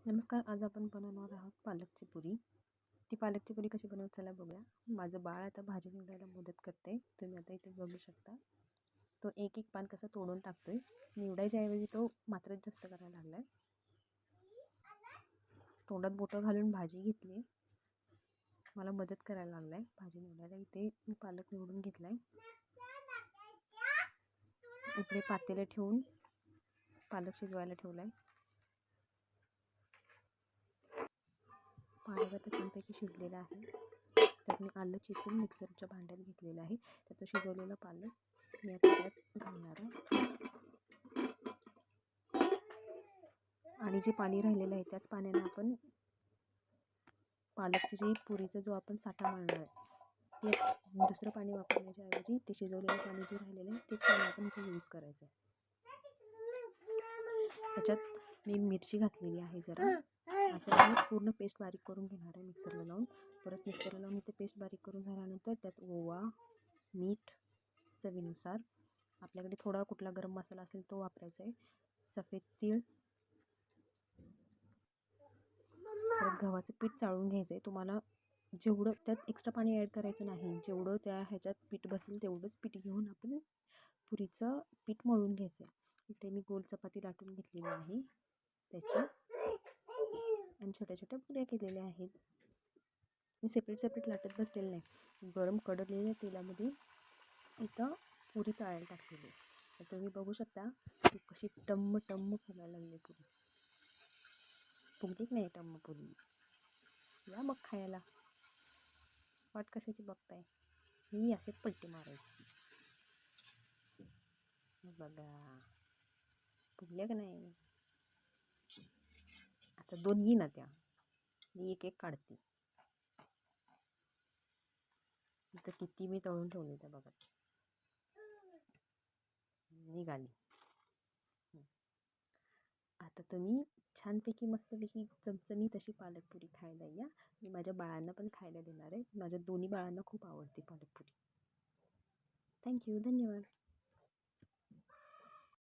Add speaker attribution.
Speaker 1: नमस्कार. आज आपण बनवणार आहोत पालकची पुरी. ती पालकची पुरी कशी बनवत चला बघूया. माझं बाळ आता भाजी निवडायला मदत करते. तुम्ही आता इथे बघू शकता. तो एक एक पान कसं तोडून टाकतोय. निवडायच्या ऐवजी तो मात्रच जास्त करायला लागलाय. तोंडात बोटं घालून भाजी घेतली. मला मदत करायला लागलाय भाजी निवडायला. इथे मी पालक निवडून घेतलाय. इकडे पातेले ठेवून पालक शिजवायला ठेवलाय. पालक आता छानपैकी शिजलेला आहे. तर मी आलं चिचून मिक्सरच्या भांड्यात घेतलेलं आहे. त्यात शिजवलेला पालक मी आता त्यात घालणार आहे. आणि जे पाणी राहिलेलं आहे त्याच पाण्याने आपण पालकची जी पुरीचा जो आपण साठा मारणार आहे ते दुसरं पाणी वापरण्याच्या ऐवजी ते शिजवलेलं पाणी जे राहिलेलं आहे तेच पाणी आपण इथे यूज करायचं आहे. त्याच्यात मी मिरची घातलेली आहे जरा. आता मी पूर्ण पेस्ट बारीक करून घेणार आहे मिक्सरला लावून. परत मिक्सरला लावून ते पेस्ट बारीक करून झाल्यानंतर त्यात ओवा, मीठ चवीनुसार, आपल्याकडे थोडा कुठला गरम मसाला असेल तो वापरायचा आहे, सफेद तीळ, परत गव्हाचं पीठ चाळून घ्यायचं आहे. तुम्हाला जेवढं त्यात एक्स्ट्रा पाणी ॲड करायचं नाही. जेवढं त्या ह्याच्यात पीठ बसेल तेवढंच पीठ घेऊन आपण पुरीचं पीठ मळून घ्यायचं आहे. इथे मी गोल चपाती लाटून घेतलेली आहे त्याची आणि छोट्या छोट्या पुऱ्या केलेल्या आहेत. मी सेपरेट लाटत बसलेलं नाही. गरम कडलेल्या तेलामध्ये इथं पुरी तळायला टाकलेली. तर तुम्ही बघू शकता की कशी टम्म फुगायला लागली पुरी. फुगली की नाही टम्म पुरी? या मग खायला. वाट कशाची बघताय? ही असे पलटी मारायची. बघा फुगल्या का नाही? आता दोन येईन ना त्या, मी एक एक काढते. इथं किती मी तळून ठेवले त्या बघा, निघाली. आता तुम्ही छानपैकी मस्तपैकी चमचमीत अशी पालकपुरी खायला या. मी माझ्या बाळांना पण खायला देणार आहे. माझ्या दोन्ही बाळांना खूप आवडते पालकपुरी. थँक्यू. धन्यवाद.